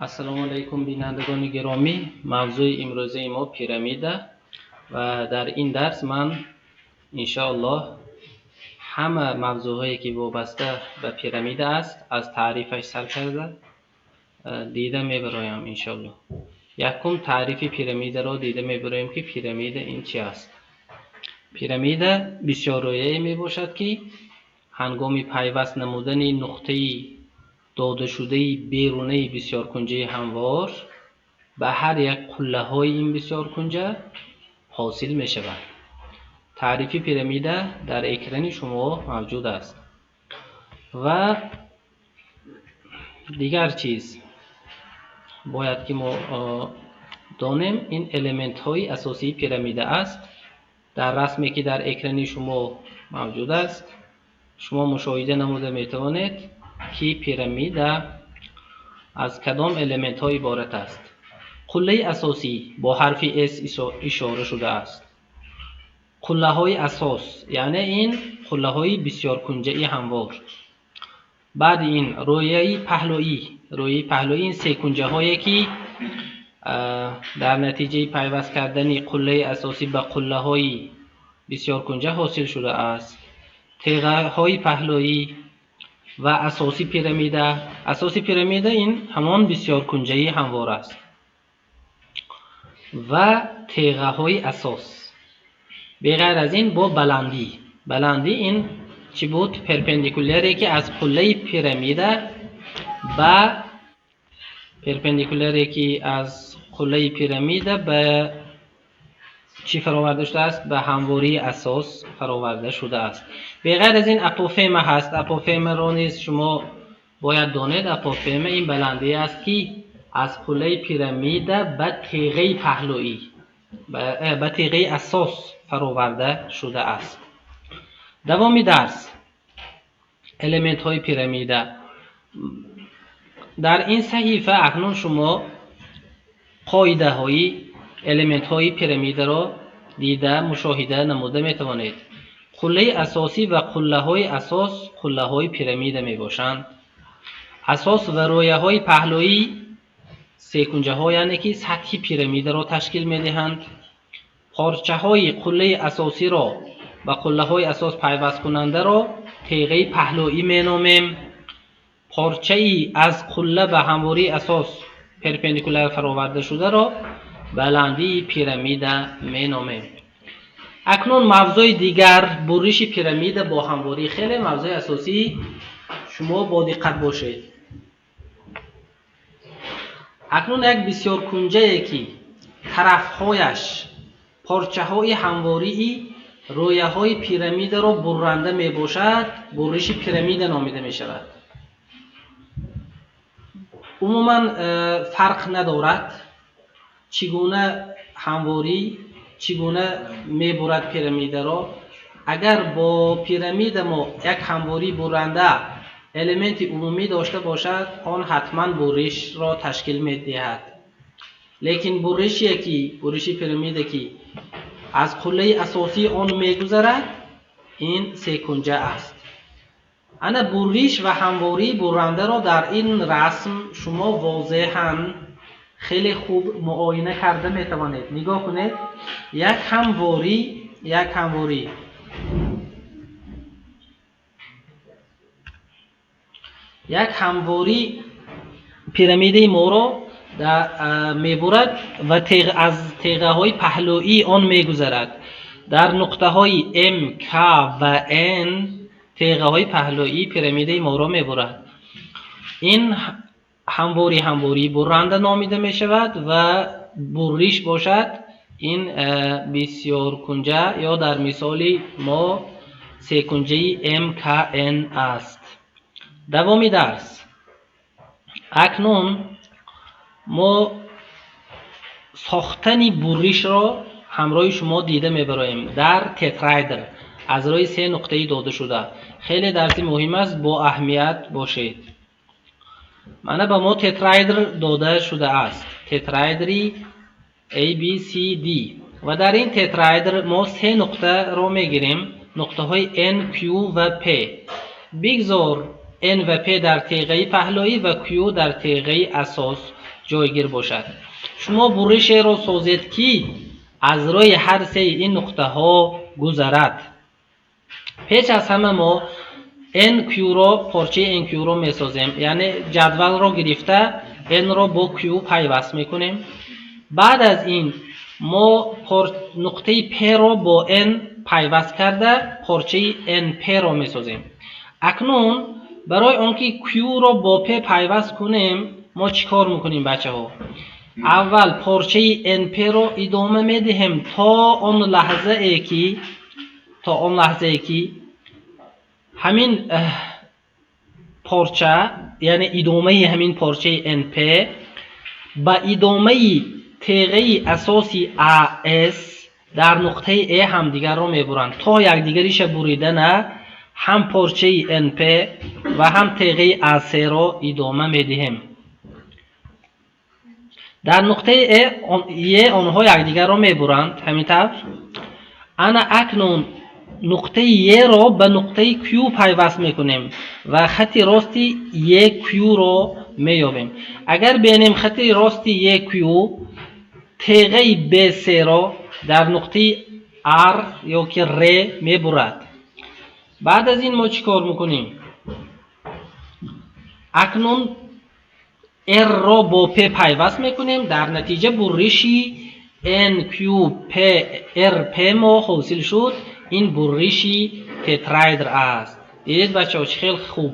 السلام علیکم بینندگان گرامی. موضوع امروزی ما پیرامید و در این درس من انشاءالله همه موضوعهایی که وابسته به پیرامید است از تعریفش سر کرده دیده میبرایم. انشاءالله یکم تعریف پیرامید را دیده میبرایم که پیرامید این چی است. پیرامید بسیار رویه‌ای می باشد که هنگام پیوست نمودن نقطه داده شده بیرونی بسیار کنجه هموار به هر یک قله های این بسیار کنجه حاصل می شود. تعریف پیرامید در اکران شما موجود است. و دیگر چیز باید که ما دانیم این المنت های اساسی پیرامید است. در رسمی که در اکران شما موجود است شما مشاهده نموده می توانید که پیرامید از کدام المنت های عبارت است. قله اساسی با حرف اس اشاره شده است. قله های اساس یعنی این قله های بسیار کنجه هموار. بعد این رویه پهلویی این سه کنجه هایی که در نتیجه پیوست کردن قله اساسی به قله های بسیار کنجه حاصل شده است. تیغه های پهلویی و اساسی پیرامید این همان بسیار کنجه هموار است. و تیغه های اساس بغیر از این با بلندی این چی بود؟ پرپندیکولری که از قله پیرامید به چی فراورده شده است؟ به همواری اساس فراورده شده است. بغیر از این اپوفیم هست. اپوفیم را نیز شما باید دانید. اپوفیم این بلندی است که از قله پیرامید به تیغه پهلویی به تیغه اساس فراورده شده است. دوامی درس المنت های پیرامید. در این صحیفه اکنون شما قاعده های المنت های پیرامید را دیده مشاهده نموده می توانید. قله اساسی و قله های اساس قله های پیرامید می باشند. اساس و رویه های پهلویی سه کنجه های یعنی که سطح پیرامید را تشکیل می دهند. پارچه های قله اساسی را و قله های اساس پیوست کننده را تیغه پهلویی می نامیم. پارچه ای از قله به همواری اساس پرپندیکولر فراورده شده را بلندی پیرامید می نامیم. اکنون موضوع دیگر برش پیرامید با همواری. خیلی موضوع اساسی شما با دقت باشید. اکنون یک بسیار کنجه که طرفهایش پارچه های همواری رویه های پیرامید را برنده می باشد برش پیرامید نامیده می شود. عموما فرق ندارد چگونه همواری چگونه می برد پیرامید را. اگر با پیرامید ما یک همواری برنده المنت عمومی داشته باشد آن حتما برش را تشکیل می دهد. لیکن برش پیرامید که از قله اساسی آن می گذرد این سه کنجه است. انا برش و همواری برنده را در این رسم شما واضحاً خیلی خوب معاینه کرده می توانید. نگاه کنید. یک همواری پیرامید ما را می برد و از تیغه های پهلویی آن می گذرد. در نقطه های M, K و N تیغه های پهلویی پیرامید ما را می برد. این همواری برنده نامیده می شود و برش باشد این بسیار کنجه یا در مثال ما سه کنجه MKN است. دوامی درس اکنون ما ساختن برش را همراه شما دیده میبریم در تترایدر از روی سه نقطه داده شده. خیلی درس مهم است با اهمیت باشید. معنی به ما تترایدر داده شده است. تترایدری ABCD و در این تترایدر ما سه نقطه را میگیریم. نقطه های N, Q و P. بگذار N و P در تیغه پهلویی و Q در تیغه اساس جایگیر باشد. شما برش را سازید که از روی هر سه این نقطه ها گذرد. پیش از همه ما NQ را پارچه NQ را می سازیم، یعنی جدول را گرفته N را با Q پیوست میکنیم. بعد از این ما نقطه P را با N پیوست کرده پارچه NP را می سازیم. اکنون برای آنکه Q را با P پیوست کنیم ما چیکار میکنیم بچه ها؟ اول پارچه NP را ادامه میدهیم تا آن لحظه ای که همین پارچه، یعنی ادامه همین پارچه NP با ادامه تیغه اساسی AS در نقطه A همدیگر را میبرند تا یکدیگریش بریده نه، هم پارچه NP و هم تیغه AC را ادامه میدهیم. در نقطه A آنها یکدیگر را میبرند همینطور. انا اکنون نقطه A را به نقطه Q پیوست میکنیم و خط راستی یک Q را میابیم. اگر بینیم خط راستی یک Q تیغه BC را در نقطه R یا که R میبرد. بعد از این ما چی کار میکنیم؟ اکنون R را با P پیوست میکنیم، در نتیجه برشی NQPRP ما حاصل شد. این برشی تتراهدر است. دیدید بچه ها خیلی خوب.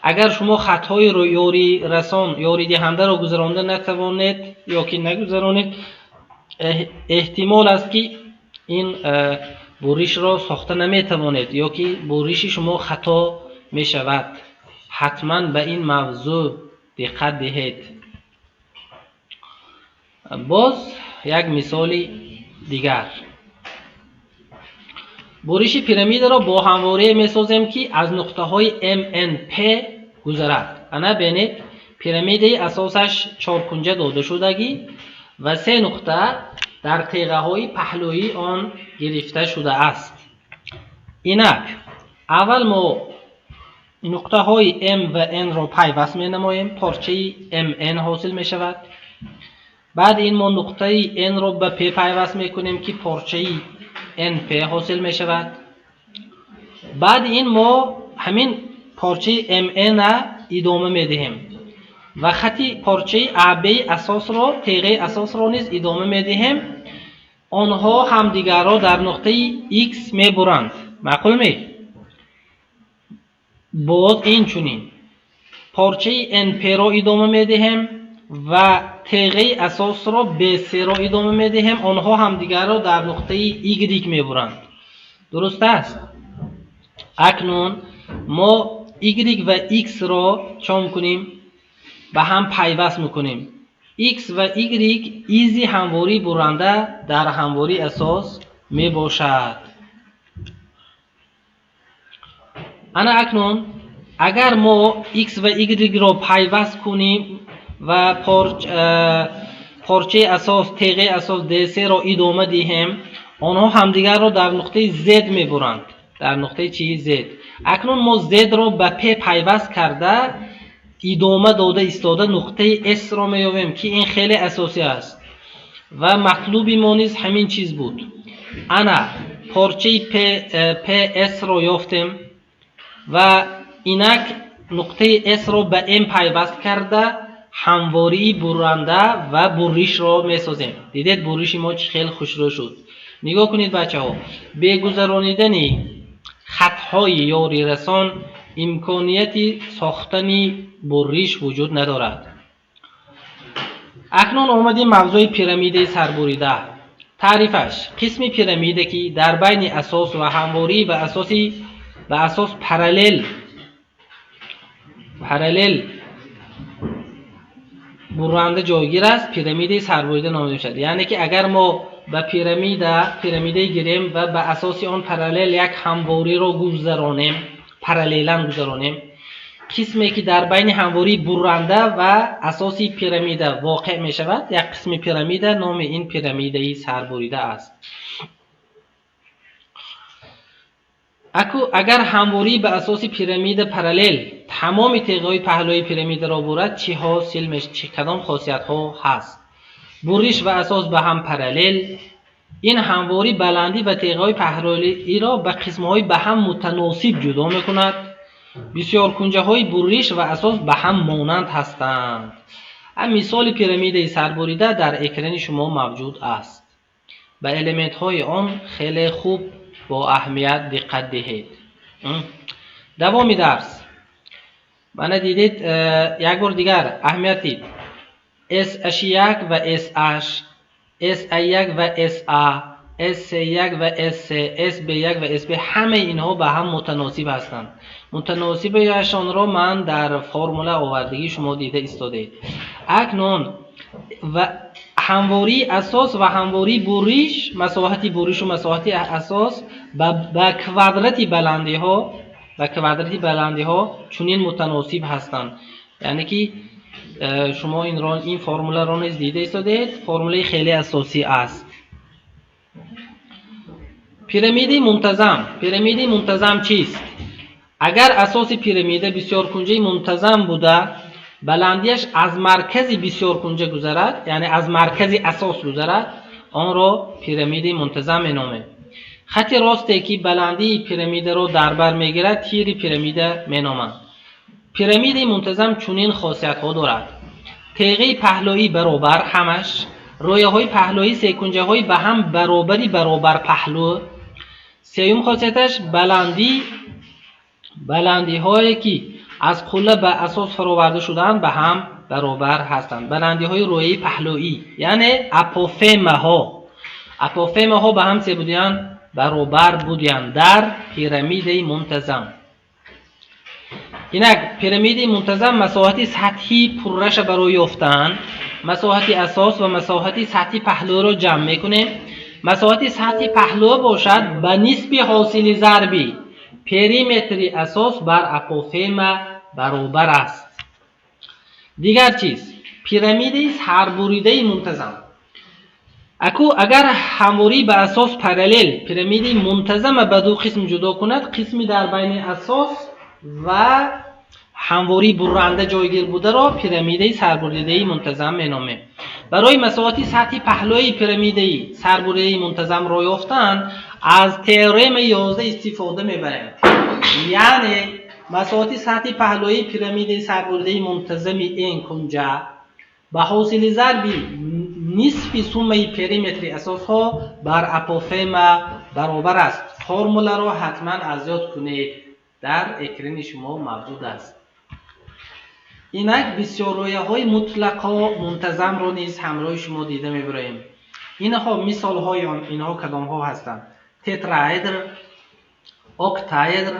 اگر شما خطهای رو یاری دهنده رو گذرانده نتوانید یا که نگذرانید، احتمال است که این برش را ساخته نمیتوانید یا که برش شما خطا می شود. حتما به این موضوع دقت دهید. باز یک مثال دیگر، برش پیرامید را با همواره می سازیم که از نقطه های MNP گذرد. انا بینید پیرامید اساسش چارکنجه داده شدگی و سه نقطه در تیغه های پهلوی آن گرفته شده است. اینک اول ما نقطه های M و N را پیوست می نماییم، پارچه MN حاصل می شود. بعد این ما نقطه N را به P پیوست می کنیم که پارچه NP حاصل می شود. بعد این ما همین پارچه MN را ادامه می دهیم و خطی پارچه AB اساس را، تیغه اساس را نیز ادامه می دهیم. آنها همدیگر را در نقطه X می برند. معقول می؟ باز این چونین پارچه NP را ادامه می دهیم و تیغه اساس را BC را ادامه می دهیم. آنها همدیگر را در نقطه Y می برند. درست است؟ اکنون ما Y و X را چون کنیم به هم پیوست میکنیم. X و Y ایزی همواری برنده در همواری اساس می باشد. انا اکنون اگر ما X و Y را پیوست کنیم و پارچه اساس، تیغه اساس DC را ادامه دهیم، آنها همدیگر را در نقطه Z می برند. در نقطه چی؟ Z. اکنون ما Z را به P پیوست کرده ادامه داده ایستاده نقطه S را می یابیم که این خیلی اساسی است و مطلوب ما نیز همین چیز بود. انا پارچه PS را یافتیم و اینک نقطه S را به M پیوست کرده همواری برنده و برش را می سازیم. دیدید برش ما خیلی خوشرو شد. نگاه کنید بچه ها، به گذرانیدن خطهای یاری رسان امکانیت ساختن برش وجود ندارد. اکنون آمدیم موضوع پیرامید سربریده. تعریفش: قسم پیرامیده که در بین اساس و همواری و اساس پرالل برنده جایگیر است، پیرامید سربریده نامیده میشود. یعنی که اگر ما به پیرامیده گیریم و به اساس آن پرالل یک همواری را گذرانیم، قسمی که در بین همواری برنده و اساسی پیرامیده واقع می شود یک قسم پیرامیده، نام این پیرامیده سربریده است. اگر همواری به اساس پیرامید پارالل تمام تیغه‌های پهلوی پیرامید را برد چه حاصل میشه؟ چه کدام خاصیت ها هست؟ بریش و اساس به هم پارالل، این همواری بلندی و تیغه‌های پهلوی را به قسم‌های به هم متناسب جدا می‌کند. بسیار کنجه‌های بریش و اساس به هم مانند هستند. مثال پیرامید سربریده در اکران شما موجود است. به المنت‌های آن خیلی خوب با اهمیت دقت دهید. دوام درس. من دیدید یک بار دیگر اهمیت دید. S1 و SH، SA1 و SA، S1 و S3، SB1 و SB، همه اینها به هم متناسب هستند. متناسبیشان را من در فرمول آوردگی شما دیده استادید. اکنون و همواری اساس و همواری بریش، مساحت بریش و مساحت اساس به کوادراتی بلندی ها چنین متناسب هستند. یعنی که شما این فرموله را نیز دیده استادید. فرموله خیلی اساسی است. پیرامید منتظم چیست؟ اگر اساس پیرامید بسیار کنجه منتظم بوده، بلندیش از مرکز بسیار کنجه گذرد، یعنی از مرکز اساس گذرد، آن را پیرامید منتظم مینامیم. خط راستی که بلندی پیرامید را در بر میگیرد تیر پیرامید مینامند. پیرامید منتظم چنین خاصیت ها دارد: تیغه پهلویی برابر همش، رویه های پهلویی سه کنجه های به هم برابر پهلو. سوم خاصیتش بلندی هایی که از قله به اساس فراورده شدن به هم برابر هستند. بلندی های رویه پهلویی یعنی اپوفیما ها به هم چه بودند؟ برابر بودند در پیرامید منتظم. اینک پیرامید منتظم مساحت سطحی پررش برای یافتن مساحت اساس و مساحت سطحی پهلو را جمع میکنیم. مساحت سطحی پهلو باشد به نسب حاصل ضربی پریمتر اساس بر اپوفیما برابر است. دیگر چیز؟ پیرامید سربریده منتظم. اگر همواری به اساس پارالل پیرامید منتظم به دو قسم جدا کند، قسمی در بین اساس و همواری برنده جایگیر بوده را پیرامید سربریده منتظم مینامیم. برای مساحت سطحی پهلوی پیرامید سربریده منتظم را یافتن از تئورم 11 استفاده میبریم. یعنی مساحت سطحی پهلوی پیرامید سربریده منتظم این کنجه به حاصل ضرب نصف سومه پریمتر اساس ها بر اپوفیما برابر است. فرموله را حتما از یاد کنید، در اکران شما موجود است. اینک بسیار رویه های مطلقا منتظم را نیز همراه شما دیده میبریم. اینها مثال های اینها کدام ها هستند؟ تتراهدر، اکتاهدر،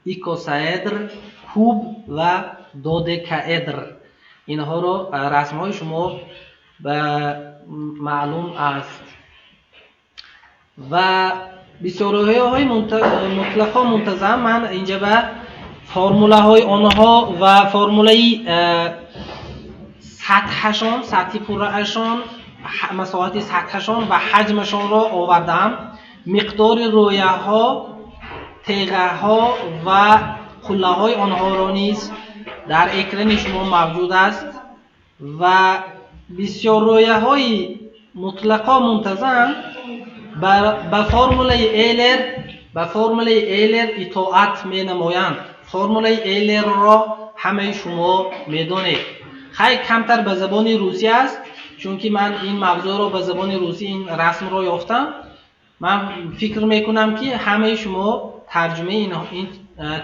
ایکوساهدر، کوب و دودکاهدر. اینها را رسم های شما معلوم است. و بسیار رویه های مطلقا منتظم من اینجا به فرموله های آنها و فرموله سطحشان، سطحی پرهشان، مساحت سطحشان و حجمشان را آوردم. مقدار رویه ها، تیغه ها و قله های آنها را نیز در اکران شما موجود است. و بسیار رویه های مطلقا منتظم به فرموله ایلر اطاعت می نمایند. فرموله ایلر را همه شما میدونید. خیلی کمتر به زبان روسی است، چون که من این موضوع را به زبان روسی این رسم را یافتم. من فکر میکنم که همه شما ترجمه این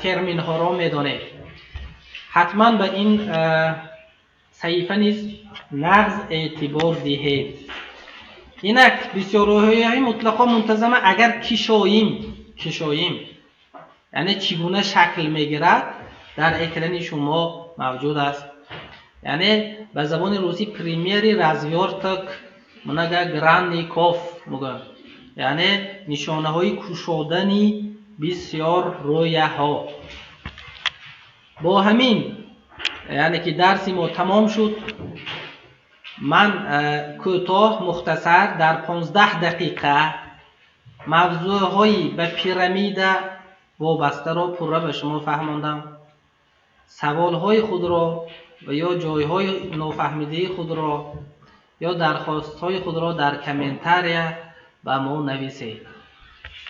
ترمین ها را میدونید. حتما به این صحیفه نیز نقض اعتبار دهید. اینک بسیار رویه های مطلقا منتظمه اگر کشاییم یعنی چگونه شکل میگیرد در اکران شما موجود است. یعنی به زبان روسی پریمیری رزویارتک منگه گرانیکوف میگن، یعنی نشانه های کشودنی بسیار رویه ها. با همین یعنی که درس ما تمام شد. من کوتاه مختصر در 15 دقیقه موضوع های به پیرامید وابسته را پوره به شما فهماندم. سوالهای خود را و یا جایهای نافهمیده خود را یا درخواستهای خود را در کامنتاریا به ما نویسید.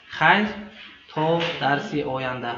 خیر تا درس آینده.